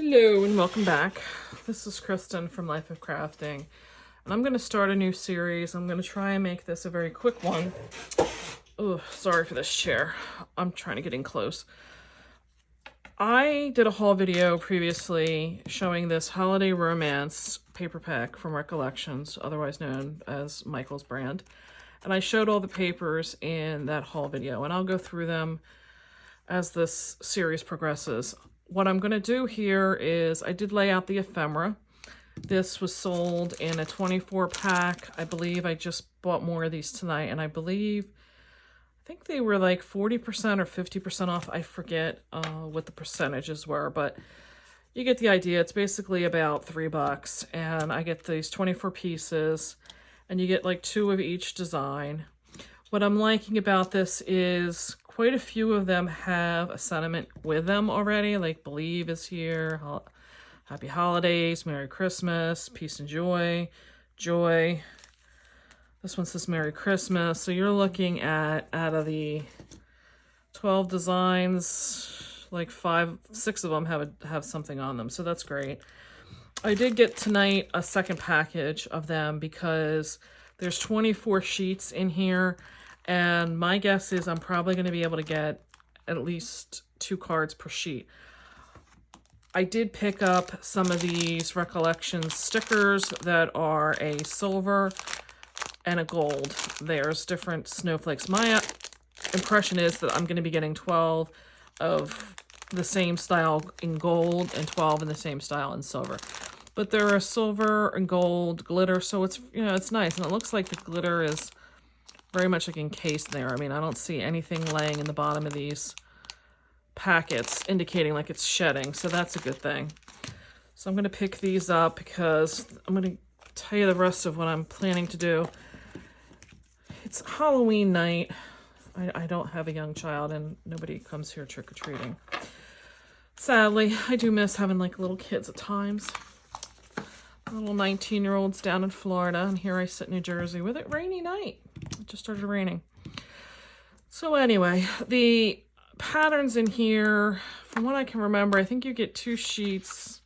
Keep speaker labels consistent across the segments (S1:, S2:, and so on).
S1: Hello and welcome back. This is Kristen from Life of Crafting, and I'm going to start a new series. I'm going to try and make this a very quick one. Oh, sorry for this chair. I'm trying to get in close. I did a haul video previously showing this holiday romance paper pack from Recollections, otherwise known as Michael's brand. And I showed all the papers in that haul video, and I'll go through them as this series progresses. What I'm going to do here is I did lay out the ephemera. This was sold in a 24 pack. I believe I just bought more of these tonight, and I think they were like 40% or 50% off. I forget what the percentages were, but you get the idea. It's basically about $3, and I get these 24 pieces, and you get like 2 of each design. What I'm liking about this is quite a few of them have a sentiment with them already, like Believe is here, Happy Holidays, Merry Christmas, Peace and Joy, Joy. This one says Merry Christmas. So you're looking at, out of the 12 designs, like 6 of them have something on them. So that's great. I did get tonight a second package of them because there's 24 sheets in here. And my guess is I'm probably going to be able to get at least 2 cards per sheet. I did pick up some of these Recollections stickers that are a silver and a gold. There's different snowflakes. My impression is that I'm going to be getting 12 of the same style in gold and 12 in the same style in silver. But there are silver and gold glitter, so it's, you know, it's nice. And it looks like the glitter is very much like encased there. I mean, I don't see anything laying in the bottom of these packets indicating like it's shedding, so that's a good thing. So I'm going to pick these up because I'm going to tell you the rest of what I'm planning to do. It's Halloween night. I don't have a young child and nobody comes here trick-or-treating. Sadly, I do miss having like little kids at times. Little 19-year-olds down in Florida, and here I sit in New Jersey with it rainy night. It just started raining. So anyway, the patterns in here, from what I can remember, I think you get 2 sheets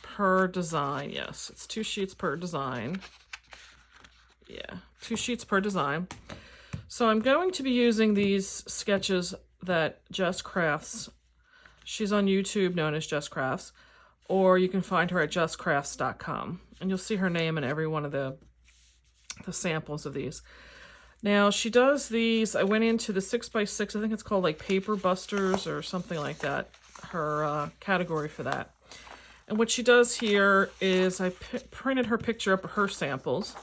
S1: per design. Yes, it's 2 sheets per design. Yeah, 2 sheets per design. So I'm going to be using these sketches that Jess Crafts. She's on YouTube known as Jess Crafts. Or you can find her at justcrafts.com, and you'll see her name in every one of the samples of these. Now, she does these, I went into the 6x6, I think it's called like Paper Busters or something like that, her category for that. And what she does here is I printed her picture up of her samples.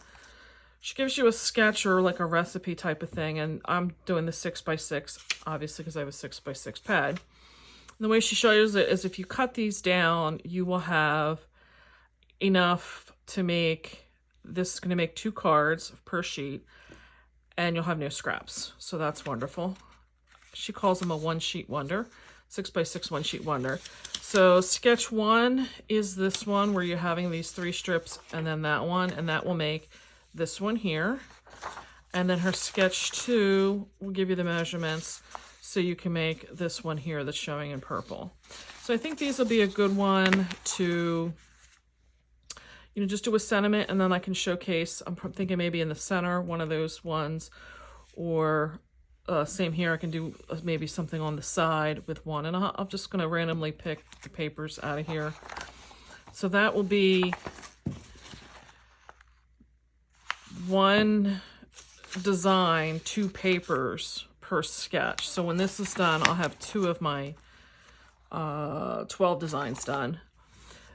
S1: She gives you a sketch or like a recipe type of thing, and I'm doing the 6x6, obviously, because I have a 6x6 pad. The way she shows it is if you cut these down, you will have enough to make, this is going to make 2 cards per sheet, and you'll have no scraps. So that's wonderful. She calls them a one-sheet wonder, 6x6 one-sheet wonder. So sketch 1 is this one where you're having these 3 strips and then that one, and that will make this one here. And then her sketch 2 will give you the measurements, so you can make this one here that's showing in purple. So I think these will be a good one to, you know, just do a sentiment, and then I can showcase. I'm thinking maybe in the center, one of those ones, or same here, I can do maybe something on the side with one, and I'm just going to randomly pick the papers out of here. So that will be 1 design, 2 papers per sketch. So when this is done, I'll have 2 of my 12 designs done.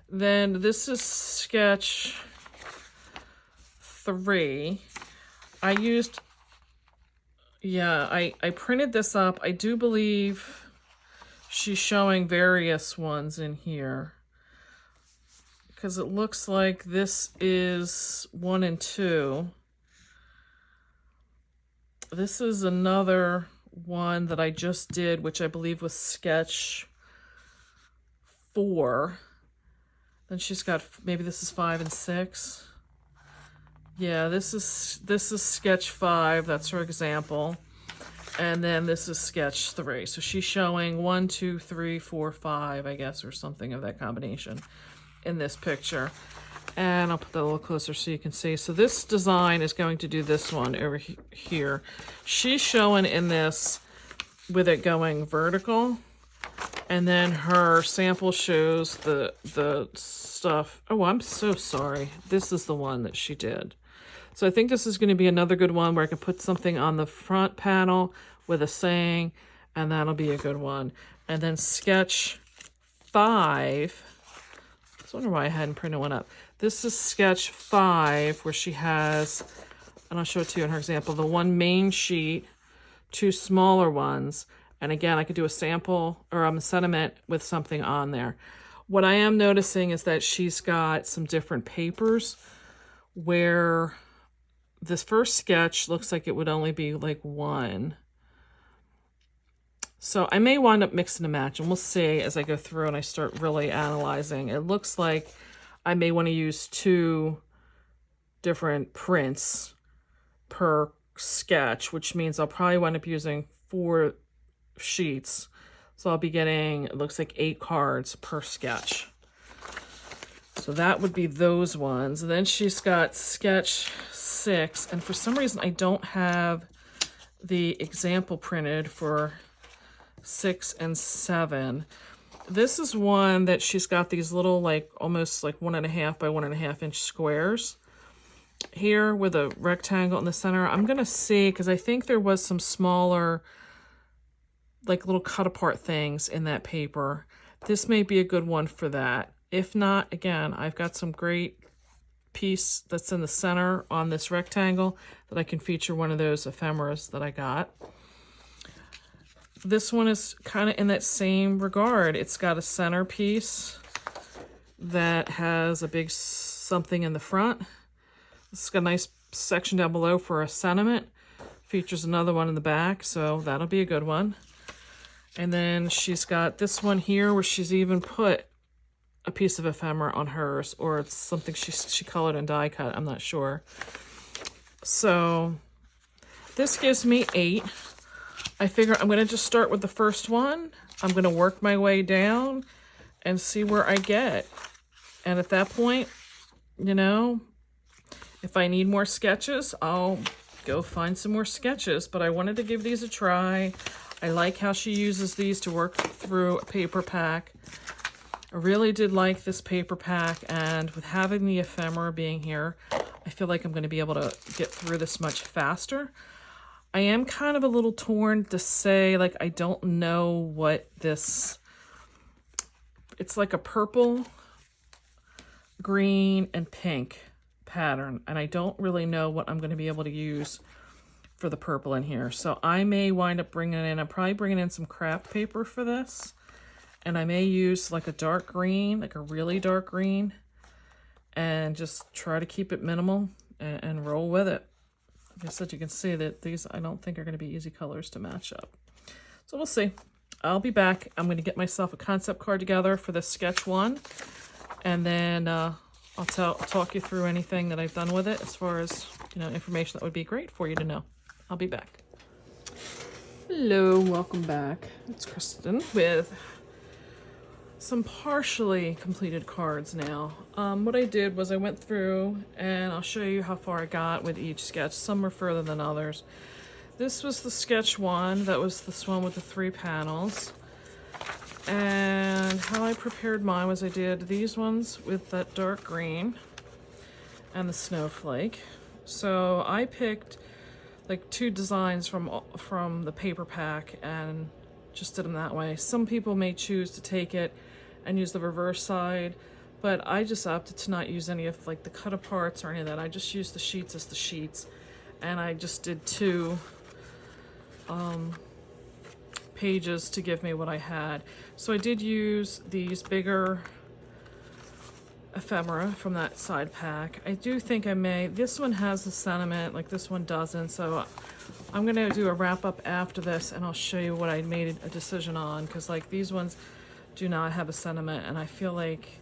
S1: Then this is sketch 3. I used, yeah, I printed this up. I do believe she's showing various ones in here, because it looks like this is 1 and 2. This is another one that I just did, which I believe was sketch 4. Then she's got, maybe this is 5 and 6. Yeah, this is sketch 5. That's her example. And then this is sketch 3. So she's showing 1, 2, 3, 4, 5, I guess, or something of that combination in this picture. And I'll put that a little closer so you can see. So this design is going to do this one over here. She's showing in this with it going vertical. And then her sample shows the stuff. Oh, I'm so sorry. This is the one that she did. So I think this is going to be another good one where I can put something on the front panel with a saying, and that'll be a good one. And then sketch 5. I was wondering why I hadn't printed one up. This is sketch 5 where she has, and I'll show it to you in her example, the one main sheet, 2 smaller ones. And again, I could do a sample or a sentiment with something on there. What I am noticing is that she's got some different papers where this first sketch looks like it would only be like 1. So I may wind up mixing and matching. We'll see as I go through and I start really analyzing. It looks like I may want to use 2 different prints per sketch, which means I'll probably wind up using 4 sheets. So I'll be getting, it looks like 8 cards per sketch. So that would be those ones. And then she's got sketch 6. And for some reason, I don't have the example printed for 6 and 7. This is one that she's got these little, like, almost like 1.5 by 1.5 inch squares here with a rectangle in the center. I'm going to see, because I think there was some smaller, like, little cut apart things in that paper. This may be a good one for that. If not, again, I've got some great piece that's in the center on this rectangle that I can feature one of those ephemeras that I got. This one is kind of in that same regard. It's got a centerpiece that has a big something in the front. It's got a nice section down below for a sentiment. Features another one in the back, so that'll be a good one. And then she's got this one here where she's even put a piece of ephemera on hers, or it's something she colored and die cut, I'm not sure. So this gives me 8. I figure I'm going to just start with the first one. I'm going to work my way down and see where I get. And at that point, you know, if I need more sketches, I'll go find some more sketches. But I wanted to give these a try. I like how she uses these to work through a paper pack. I really did like this paper pack, and with having the ephemera being here, I feel like I'm going to be able to get through this much faster. I am kind of a little torn to say, like, I don't know what this, it's like a purple, green, and pink pattern, and I don't really know what I'm going to be able to use for the purple in here. So I may wind up I'm probably bringing in some craft paper for this, and I may use like a dark green, like a really dark green, and just try to keep it minimal and roll with it. Like I said, you can see that these I don't think are going to be easy colors to match up. So we'll see. I'll be back. I'm going to get myself a concept card together for this sketch 1, and then I'll talk you through anything that I've done with it as far as, you know, information that would be great for you to know. I'll be back. Hello, welcome back. It's Kristen with some partially completed cards now. What I did was I went through, and I'll show you how far I got with each sketch. Some are further than others. This was the sketch 1. That was this one with the 3 panels. And how I prepared mine was I did these ones with that dark green and the snowflake. So I picked like 2 designs from the paper pack and just did them that way. Some people may choose to take it and use the reverse side, but I just opted to not use any of like the cut aparts or any of that. I just used the sheets as the sheets, and I just did 2 pages to give me what I had. So I did use these bigger ephemera from that side pack. I do think this one has a sentiment, like this one doesn't, so I'm gonna do a wrap up after this and I'll show you what I made a decision on, because like these ones do not have a sentiment, and I feel like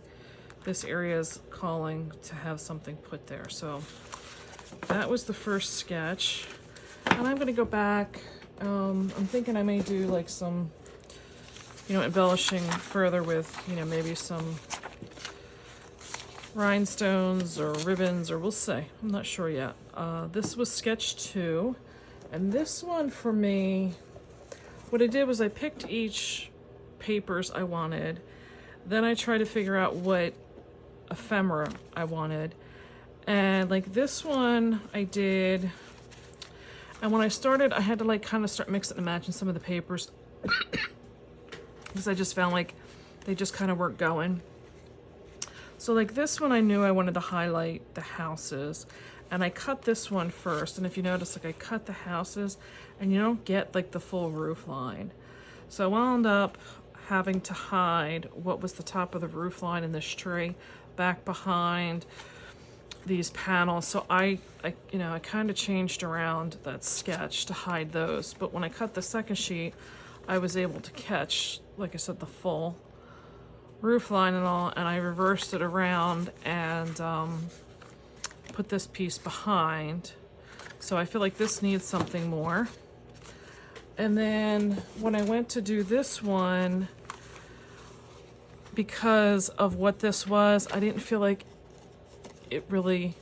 S1: this area is calling to have something put there. So that was the first sketch, and I'm gonna go back I'm thinking I may do like some, you know, embellishing further with, you know, maybe some rhinestones or ribbons, or we'll see. I'm not sure yet. This was sketch 2, and this one for me, what I did was I picked each papers I wanted, then I tried to figure out what ephemera I wanted, and like this one I did, and when I started I had to like kind of start mixing and matching some of the papers because I just found like they just kind of weren't going. So like this one I knew I wanted to highlight the houses, and I cut this one first, and if you notice, like I cut the houses and you don't get like the full roof line. So I wound up having to hide what was the top of the roof line in this tree back behind these panels. So I you know, I kind of changed around that sketch to hide those, but when I cut the second sheet I was able to catch, like I said, the full roof line and all, and I reversed it around and put this piece behind. So I feel like this needs something more. And then when I went to do this one, because of what this was, I didn't feel like it really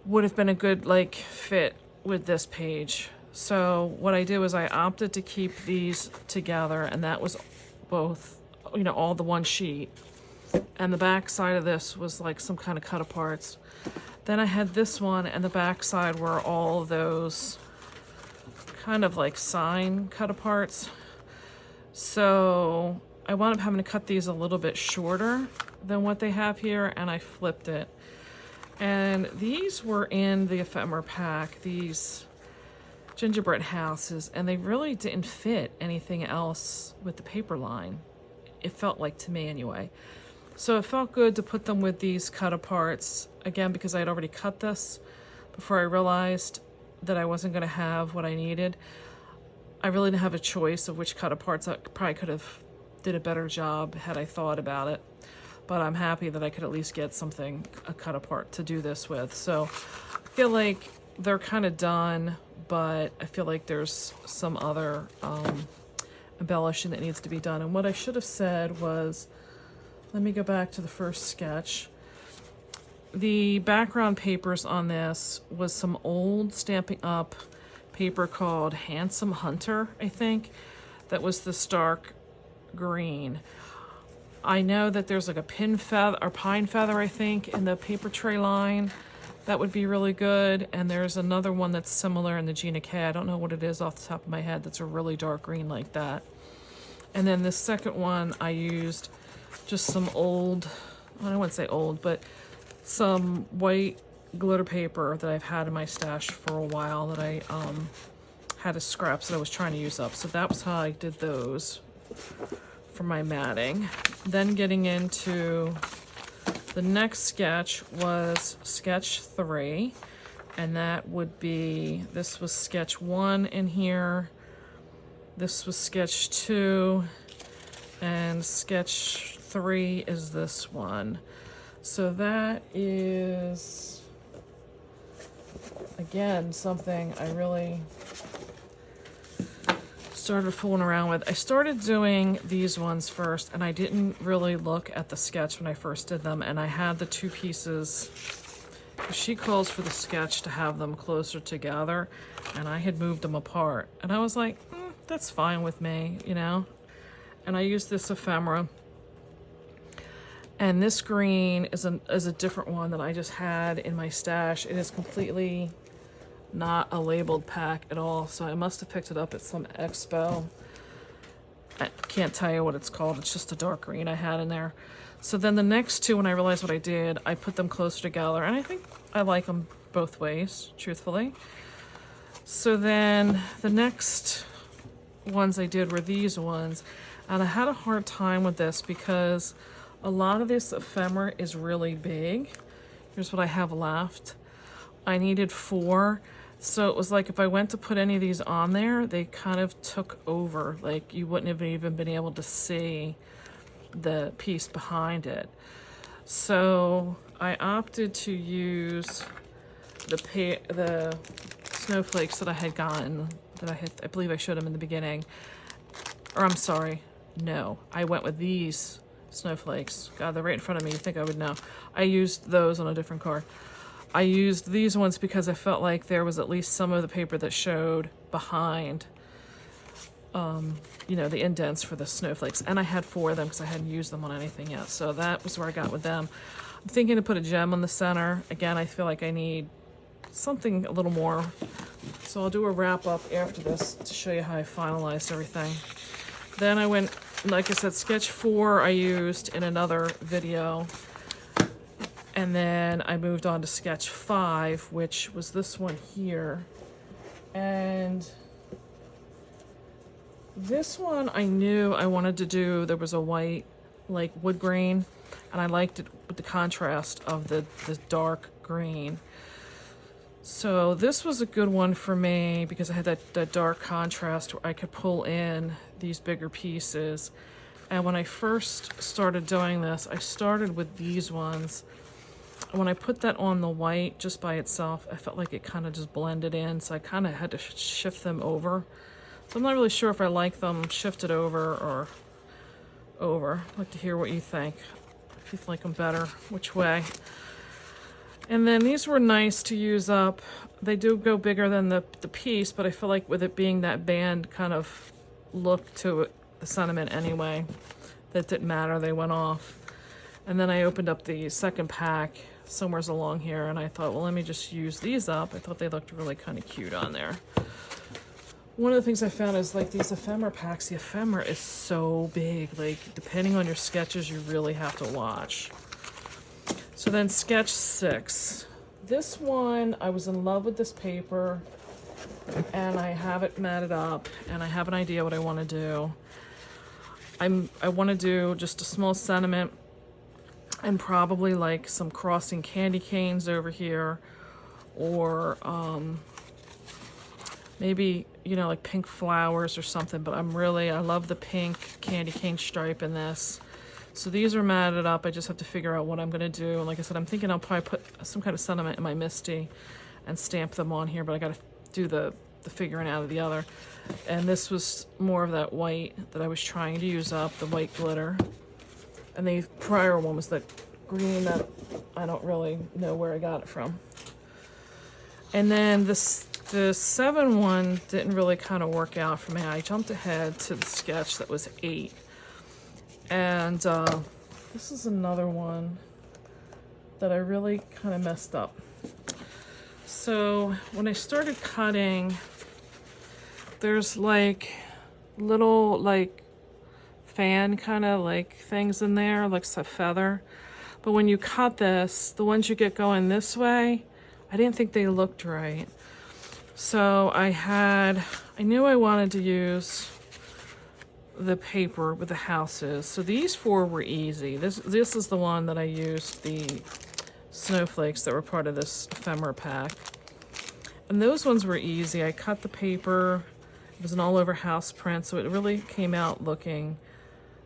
S1: would have been a good like fit with this page. So what I did was I opted to keep these together, and that was both, you know, all the one sheet, and the back side of this was like some kind of cut aparts. Then I had this one, and the back side were all those kind of like sign cut aparts. So I wound up having to cut these a little bit shorter than what they have here, and I flipped it. And these were in the ephemera pack, these gingerbread houses, and they really didn't fit anything else with the paper line. It felt like, to me anyway. So it felt good to put them with these cut aparts, again, because I had already cut this before I realized that I wasn't going to have what I needed. I really didn't have a choice of which cut aparts. I probably could have did a better job had I thought about it, but I'm happy that I could at least get something, a cut apart to do this with. So I feel like they're kind of done, but I feel like there's some other embellishing that needs to be done. And what I should have said was, let me go back to the first sketch. The background papers on this was some old Stampin' Up! Paper called Handsome Hunter, I think, that was this dark green. I know that there's like a pine feather, I think, in the paper tray line. That would be really good. And there's another one that's similar in the Gina K. I don't know what it is off the top of my head that's a really dark green like that. And then the second one I used just some old, I don't want to say old, but some white glitter paper that I've had in my stash for a while that I had as scraps that I was trying to use up. So that was how I did those for my matting. Then getting into the next sketch was sketch 3, and that would be, this was sketch 1 in here, this was sketch 2, and sketch 3 is this one. So that is, again, something I really started fooling around with. I started doing these ones first, and I didn't really look at the sketch when I first did them, and I had the two pieces. She calls for the sketch to have them closer together, and I had moved them apart. And I was like, that's fine with me, you know? And I used this ephemera. And this green is a different one that I just had in my stash. It is completely not a labeled pack at all, so I must have picked it up at some expo. I can't tell you what it's called. It's just a dark green I had in there. So then the next two, when I realized what I did, I put them closer together, and I think I like them both ways, truthfully. So then the next ones I did were these ones, and I had a hard time with this because a lot of this ephemera is really big. Here's what I have left. I needed 4. So it was like if I went to put any of these on there, they kind of took over. Like you wouldn't have even been able to see the piece behind it. So I opted to use the snowflakes that I had gotten, that I hit. I believe I showed them in the beginning. Or I'm sorry, no. I went with these snowflakes. God, they're right in front of me. You'd think I would know. I used those on a different card. I used these ones because I felt like there was at least some of the paper that showed behind, you know, the indents for the snowflakes. And I had 4 of them because I hadn't used them on anything yet. So that was where I got with them. I'm thinking to put a gem on the center. Again, I feel like I need something a little more. So I'll do a wrap up after this to show you how I finalized everything. Then I went, like I said, sketch 4 I used in another video. And then I moved on to sketch 5, which was this one here. And this one I knew I wanted to do, there was a white, like wood grain, and I liked it with the contrast of the dark green. So this was a good one for me because I had that dark contrast where I could pull in these bigger pieces. And when I first started doing this, I started with these ones. And when I put that on the white just by itself, I felt like it kind of just blended in. So I kind of had to shift them over. So I'm not really sure if I like them shifted over or over. I'd like to hear what you think. If you like them better, which way. And then these were nice to use up. They do go bigger than the piece, but I feel like with it being that band kind of look to it, the sentiment anyway, that didn't matter, they went off. And then I opened up the second pack somewhere along here, and I thought, well, let me just use these up. I thought they looked really kind of cute on there. One of the things I found is like these ephemera packs, the ephemera is so big. Like, depending on your sketches, you really have to watch. So then sketch 6. This one, I was in love with this paper, and I have it matted up, and I have an idea what I want to do. I want to do just a small sentiment and probably like some crossing candy canes over here, or maybe, you know, like pink flowers or something, but I love the pink candy cane stripe in this. So these are matted up. I just have to figure out what I'm going to do. And like I said, I'm thinking I'll probably put some kind of sentiment in my Misty and stamp them on here, but I got to do the figuring out of the other. And this was more of that white that I was trying to use up, the white glitter. And the prior one was that green that I don't really know where I got it from. And then the 7 one didn't really kind of work out for me. I jumped ahead to the sketch that was 8. And this is another one that I really kind of messed up. So when I started cutting, there's like little like fan kind of like things in there, like a feather. But when you cut this, the ones you get going this way, I didn't think they looked right. So I knew I wanted to use the paper with the houses. So these 4 were easy. This is the one that I used, the snowflakes that were part of this ephemera pack. And those ones were easy. I cut the paper. It was an all over house print, so it really came out looking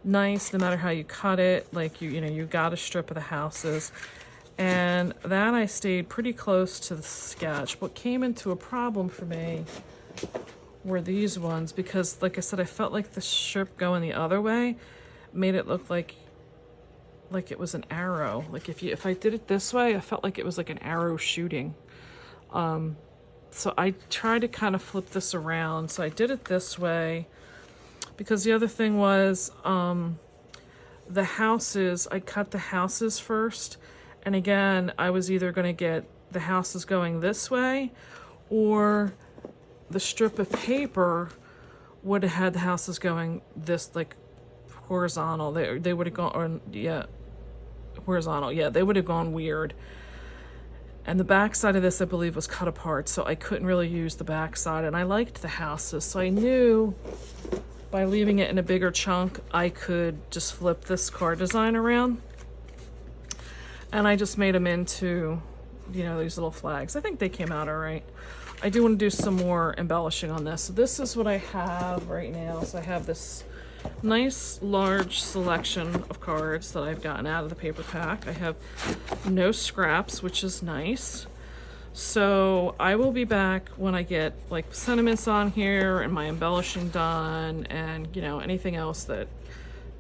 S1: nice no matter how you cut it. Like you got a strip of the houses. And that I stayed pretty close to the sketch. What came into a problem for me were these ones, because like I said, I felt like the strip going the other way made it look like it was an arrow. Like if I did it this way, I felt like it was like an arrow shooting. So I tried to kind of flip this around. So I did it this way because the other thing was the houses, I cut the houses first. And again, I was either going to get the houses going this way, or the strip of paper would have had the houses going this, like horizontal. They would have gone, horizontal. Yeah, they would have gone weird. And the back side of this, I believe, was cut apart, so I couldn't really use the back side. And I liked the houses, so I knew by leaving it in a bigger chunk, I could just flip this card design around. And I just made them into, these little flags. I think they came out all right. I do want to do some more embellishing on this. So this is what I have right now. So I have this nice large selection of cards that I've gotten out of the paper pack. I have no scraps, which is nice. So I will be back when I get like sentiments on here and my embellishing done, and you know, anything else that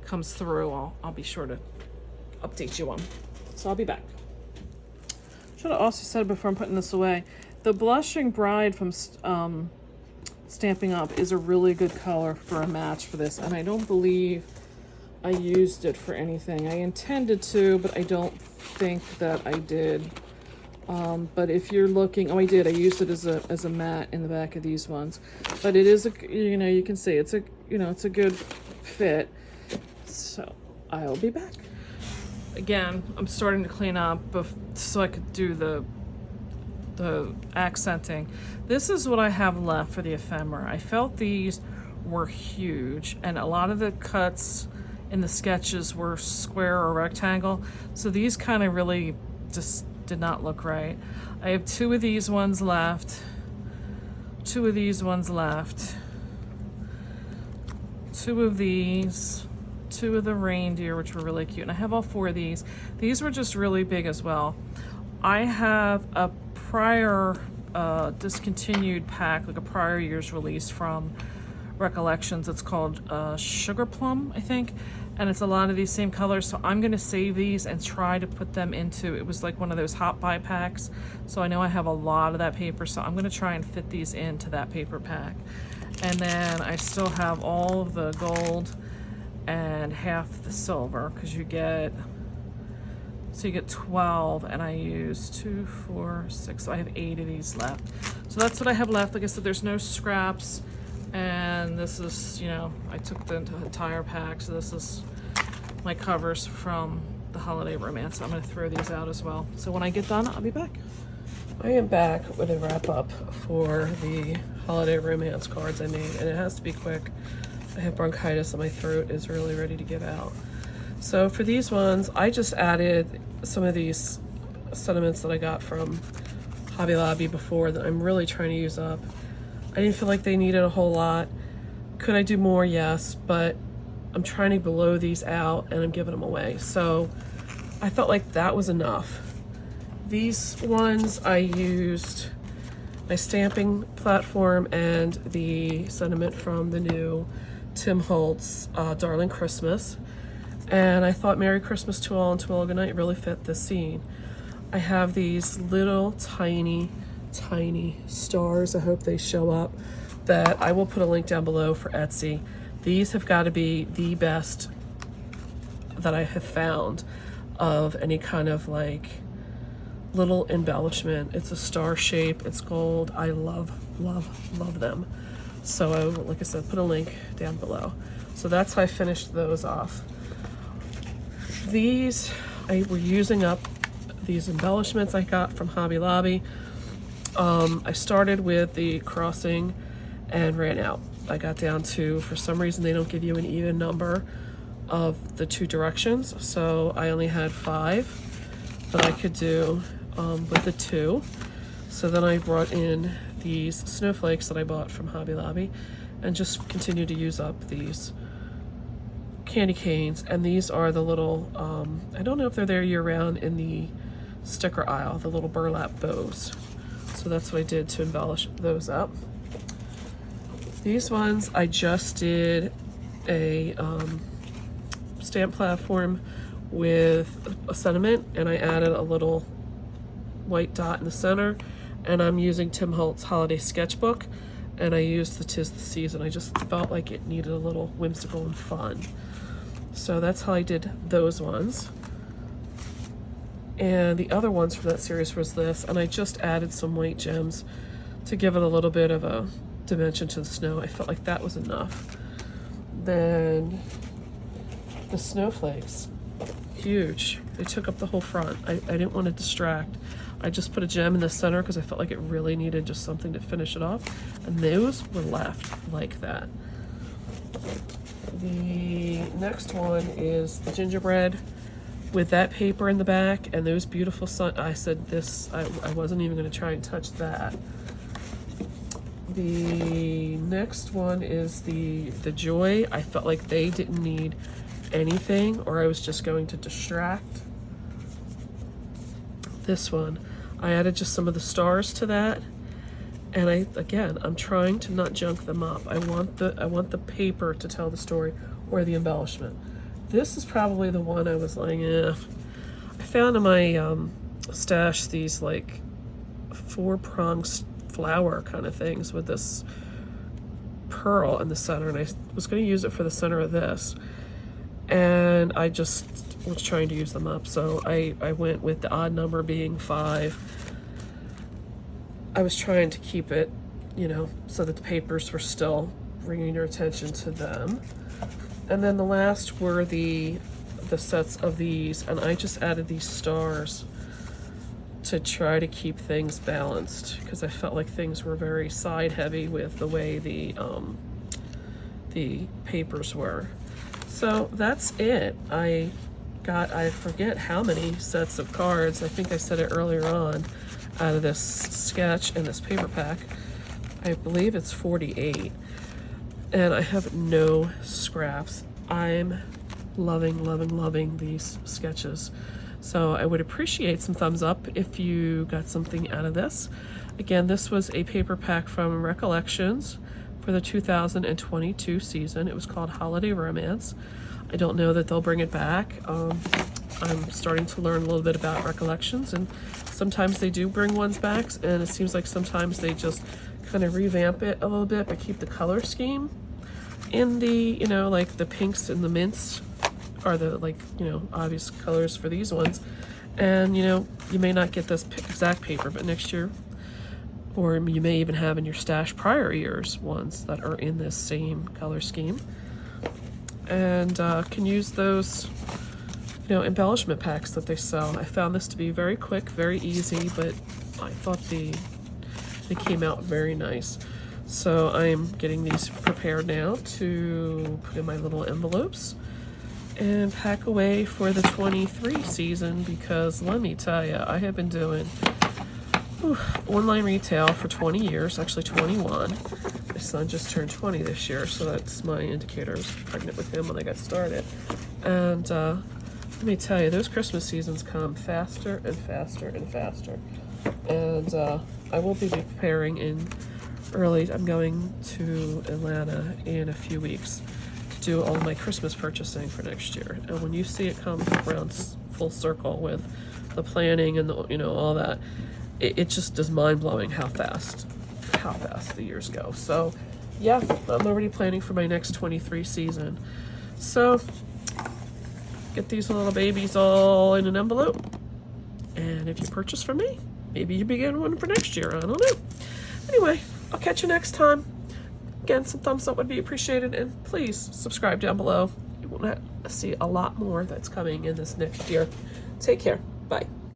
S1: comes through, I'll be sure to update you on. So I'll be back. Should have also said before I'm putting this away, the Blushing Bride from Stampin' Up! Is a really good color for a match for this, and I don't believe I used it for anything. I intended to, but I don't think that I did. But if you're looking, oh, I did. I used it as a mat in the back of these ones. But it is a, you know, you can see it's a, you know, it's a good fit. So I'll be back. Again, I'm starting to clean up so I could do the accenting. This is what I have left for the ephemera. I felt these were huge, and a lot of the cuts in the sketches were square or rectangle. So these kind of really just did not look right. I have 2 of these ones left, 2 of these ones left, 2 of these, 2 of the reindeer, which were really cute, and I have all 4 of these. These were just really big as well. I have a prior discontinued pack, like a prior year's release from Recollections. It's called Sugar Plum, I think, and it's a lot of these same colors. So I'm going to save these and try to put them into, it was like one of those hot buy packs, so I know I have a lot of that paper, so I'm going to try and fit these into that paper pack. And then I still have all of the gold and half the silver, because you get 12, and I use 2, 4, 6, so I have 8 of these left. So that's what I have left. Like I said, there's no scraps. And this is, you know, I took the entire pack, so this is my covers from the Holiday Romance. So I'm going to throw these out as well. So when I get done, I'll be back. I am back with a wrap up for the Holiday Romance cards I made, and it has to be quick. I have bronchitis and my throat is really ready to give out. So for these ones, I just added some of these sentiments that I got from Hobby Lobby before that I'm really trying to use up. I didn't feel like they needed a whole lot. Could I do more? Yes, but I'm trying to blow these out and I'm giving them away. So I felt like that was enough. These ones I used my stamping platform and the sentiment from the new Tim Holtz Darling Christmas. And I thought Merry Christmas to all and to all good night really fit this scene. I have these little tiny stars, I hope they show up, that I will put a link down below for Etsy. These have got to be the best that I have found of any kind of like little embellishment. It's a star shape, it's gold. I love them. So I will, like I said, put a link down below. So that's how I finished those off. These, I were using up these embellishments I got from Hobby Lobby. I started with the crossing and ran out. I got down to, for some reason they don't give you an even number of the 2 directions, so I only had 5 that I could do with the 2. So then I brought in these snowflakes that I bought from Hobby Lobby and just continued to use up these candy canes. And these are the little, I don't know if they're there year round in the sticker aisle, the little burlap bows. So that's what I did to embellish those up. These ones, I just did a stamp platform with a sentiment, and I added a little white dot in the center, and I'm using Tim Holtz Holiday Sketchbook, and I used the 'Tis the Season. I just felt like it needed a little whimsical and fun. So that's how I did those ones. And the other ones from that series was this, and I just added some white gems to give it a little bit of a dimension to the snow. I felt like that was enough. Then the snowflakes, huge. They took up the whole front. I didn't want to distract. I just put a gem in the center because I felt like it really needed just something to finish it off. And those were left like that. The next one is the gingerbread with that paper in the back and those beautiful I said this, I wasn't even going to try and touch that. The next one is the Joy. I felt like they didn't need anything, or I was just going to distract. This one, I added just some of the stars to that. And I'm trying to not junk them up. I want the paper to tell the story or the embellishment. This is probably the one I was like, I found in my stash these like 4-pronged flower kind of things with this pearl in the center, and I was going to use it for the center of this, and I just was trying to use them up, so I went with the odd number being 5. I was trying to keep it, you know, so that the papers were still bringing your attention to them. And then the last were the sets of these, and I just added these stars to try to keep things balanced, because I felt like things were very side heavy with the way the papers were. So that's it. I forget how many sets of cards, I think I said it earlier on, out of this sketch and this paper pack. I believe it's 48, and I have no scraps. I'm loving these sketches. So I would appreciate some thumbs up if you got something out of this. Again, this was a paper pack from Recollections for the 2022 season. It was called Holiday Romance. I don't know that they'll bring it back. I'm starting to learn a little bit about Recollections, and sometimes they do bring ones back, and it seems like sometimes they just kind of revamp it a little bit but keep the color scheme in the, you know, like the pinks and the mints are the, like, you know, obvious colors for these ones. And, you know, you may not get this exact paper, but next year, or you may even have in your stash prior years ones that are in this same color scheme. And can use those, you know, embellishment packs that they sell. I found this to be very quick, very easy, but I thought they came out very nice. So I'm getting these prepared now to put in my little envelopes and pack away for the 23 season, because let me tell you, I have been doing online retail for 20 years, actually 21. My son just turned 20 this year, so that's my indicator. I was pregnant with him when I got started. And let me tell you, those Christmas seasons come faster and faster and faster. And I will be preparing in early. I'm going to Atlanta in a few weeks to do all my Christmas purchasing for next year. And when you see it come around full circle with the planning and the, you know, all that, it just is mind-blowing how fast the years go. So yeah, I'm already planning for my next 23 season. So get these little babies all in an envelope, and if you purchase from me, maybe you begin one for next year. I don't know. Anyway, I'll catch you next time. Again, some thumbs up would be appreciated, and please subscribe down below. You will see a lot more that's coming in this next year. Take care. Bye.